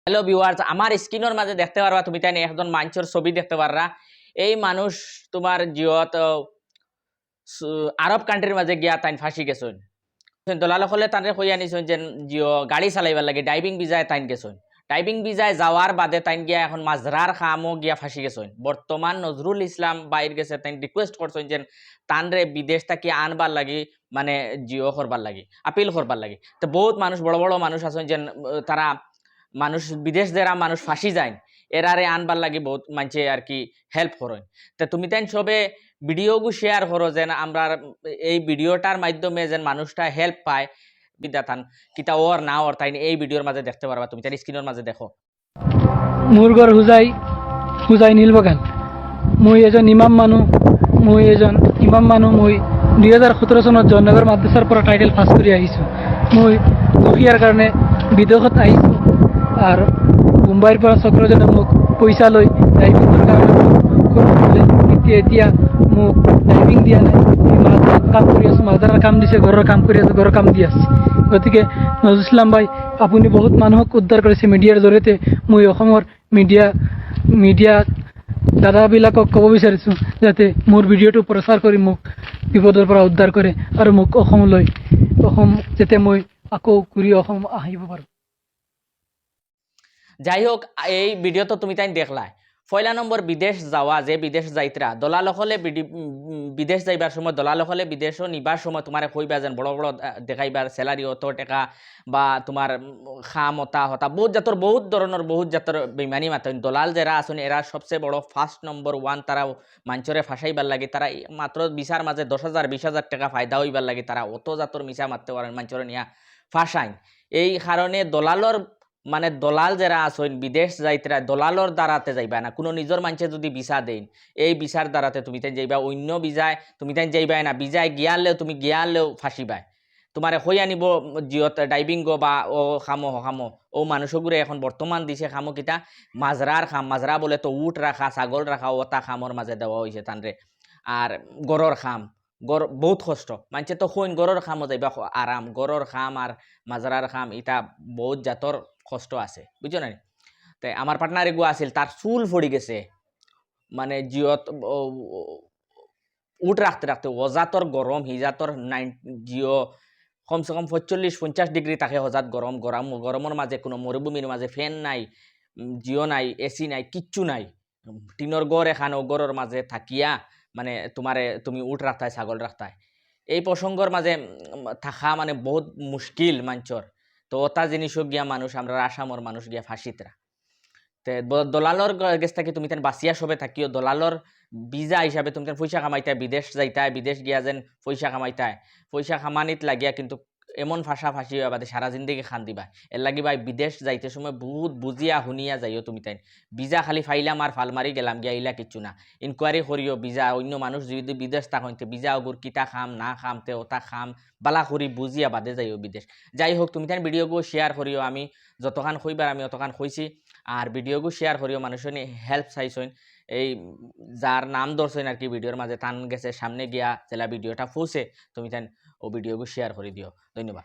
Hello viewers, আমার স্ক্রিনের মাঝে দেখতে পারবা তুমি তাই একজন মানুষের ছবি দেখতে পাররা। এই মানুষ তোমার জিওত আরব কান্ট্রির মাঝে গিয়া তাইন ফাঁসি গেছেন। দলাল হলে তারে কই আনিছেন যে জিও গাড়ি চালাইবার লাগে ড্রাইভিং ভিসায় তাইন গেছেন। ড্রাইভিং ভিসায় যাওয়ার বাদে তাইন গিয়া এখন মাজরার খামও গিয়া ফাঁসি গেছেন। বর্তমান নজরুল ইসলাম বাইর গেছে তাইন রিকোয়েস্ট করছেন যে তানরে বিদেশ থেকে আনবার লাগি মানে জিও করবার লাগি আপিল করবার লাগি। তো বহুত মানুষ বড় বড় মানুষ আছেন যে তারা মানুষ বিদেশ যারা মানুষ ফাঁসি যায় এরারে আনবার লাগি বহুত মানুষে আর কি হেল্প করেন। তা তুমি তাই সবে ভিডিওগু শেয়ার করো যেন আমরা এই ভিডিওটার মাধ্যমে যেন মানুষটা হেল্প পায় বিদ্যাতান কিতা ওর না ওর তাই এই ভিডিওর মাঝে দেখতে পারবা তুমি তাই স্ক্রিনের মাঝে দেখো। মোৰ ঘৰ হুজাই নীলবাগান। মই এজন ইমাম মানুহ মই 2017 চনত জয়নগৰ মাদ্ৰাছাৰ পৰা টাইটেল পাছ কৰি আহিছোঁ। মই দুখীয়াৰ কাৰণে বিদেশত আহিছোঁ আৰু মুম্বাইৰ পৰা চক্ৰজনে মোক পইচা লৈ ড্ৰাইভিঙৰ কাৰণে এতিয়া মোক ড্ৰাইভিং দিয়া নাই। মাদ্ৰাছাত কাম কৰি আছোঁ, মাদ্ৰাছাৰ কাম দিছে, ঘৰৰ কাম কৰি আছোঁ, ঘৰৰ কাম দি আছে। গতিকে নজৰুল ইছলাম ভাই আপুনি বহুত মানুহক উদ্ধাৰ কৰিছে মিডিয়াৰ জৰিয়তে। মই অসমৰ মিডিয়া দাদাবিলাকক ক'ব বিচাৰিছোঁ যাতে মোৰ ভিডিঅ'টো প্ৰচাৰ কৰি মোক বিপদৰ পৰা উদ্ধাৰ কৰে আৰু মোক অসম যাতে মই আকৌ ঘূৰি অসম আহিব পাৰোঁ। যাই হোক, এই ভিডিও তো তুমি তাই দেখলা। পয়লা নম্বর বিদেশ যাওয়া, যে বিদেশ যাইতরা দলাল হলে বিদেশ যাইবার সময় দলাল হলে বিদেশও নিবার সময় তোমার কইবা যেন বড় বড় দেখাইবার স্যালারি অত টাকা বা তোমার খাম হতা বহুত ধরনের বেমানি মাতেন। দলাল যারা আছেন এরা সবচেয়ে বড় ফার্স্ট নম্বর 1 তারা মানুষরে ফাঁসাইবার লাগে। তারা মাত্র বিচার মাঝে 10,000 20,000 টাকা ফায়দা হইবার লাগে। তারা অত জাতর মিশা মারতে পারেন মানুষরে নিয়া ফাঁসাইন। এই কারণে দলালর মানে দলাল যারা আছেন বিদেশ যাইতরা দলালর দ্বারাতে যাইবা না। কোনো নিজের মানুষে যদি ভিসা দেন এই ভিসার দ্বারাতে তুমি তাই যাইবা, অন্য ভিসায় তুমি তাই যাইবাই না। ভিসায় গিয়ালেও তুমি গিয়ালেও ফাঁসিবাই। তোমারে হই আনিব জিওত ড্রাইভিং গো বা ও খামো ও মানুষগুলো এখন বর্তমান দিছে খামো কিতা মাজরার খাম। মাজরা বলে তো উট রাখা ছাগল রাখা ওটা খামর মাঝে দেওয়া হয়েছে তানরে। আর গরর খাম বহুত কষ্ট মানছে তো হইন গরর খামও যাইবা আরাম। গরর খাম আর মাজরার খাম এটা বহুত জাতর কষ্ট আছে, বুঝছো না? তাই আমার পার্টনার এগু আছিল, তার চুল ফড়ি গেছে মানে জিওত উঠ রাখতে রাখতে অজাতর গরম হিজাতর জিও কমসে কম 45-50 ডিগ্রি তাকে হজাত গরমের মাঝে কোনো মরুভূমির মাঝে ফ্যান নাই, জিও নাই, এসি নাই, কিচ্ছু নাই। টিনর গড় এখানে গড়ের মাঝে থাকিয়া মানে তুমি উঠ রাখতায় ছাগল রাখতায়। এই প্রসঙ্গর মাঝে থাকা মানে বহুত মুশকিল মানুষের। তো ওটা জিনিসও গিয়া মানুষ আমরা আসামর মানুষ গিয়া ফাঁসিতরা তে দলালর গেছ থাকি তুমি তেন বাঁচিয়া সবে থাকিও দলালর ভিসা হিসাবে তুমি তেন পয়সা কামাইতায় বিদেশ যাইতায়, বিদেশ গিয়া যেন পয়সা কামাইতায়, পয়সা কামানিত লাগিয়া কিন্তু এমন ফাঁসি বাদে সারা জিন্দগি খান দিবা। এর লাগি ভাই বিদেশ যাইতে সময় বহুত বুঝিয়া শুনিয়া যাইও তুমি তাই। ভিসা খালি ফাইলাম আর ফাল মারি গেলাম গিয়া ইলা কিচ্ছু না। ইনকোয়ারি করিও ভিসা অন্য মানুষ যদি বিদেশ থাকতে ভিসা ওগুর কিতা খাম না খামতে ওটা খাম বালা করি বুঝিয়া বাদে যাইও বিদেশ। যাই হোক তুমি তাই ভিডিওগুলো শেয়ার করিও। আমি যতখান কইবার আমি অতখান কইছি। আর ভিডিওগু শেয়ার করিও মানুষের হেল্প চাইছেন। এই যার নাম ধরছেন আর কি ভিডিওর মাঝে তান গেছে সামনে গিয়া জেলা ভিডিওটা পৌঁছে তুমি তাই ও ভিডিওগু শেয়ার করে দিও। ধন্যবাদ।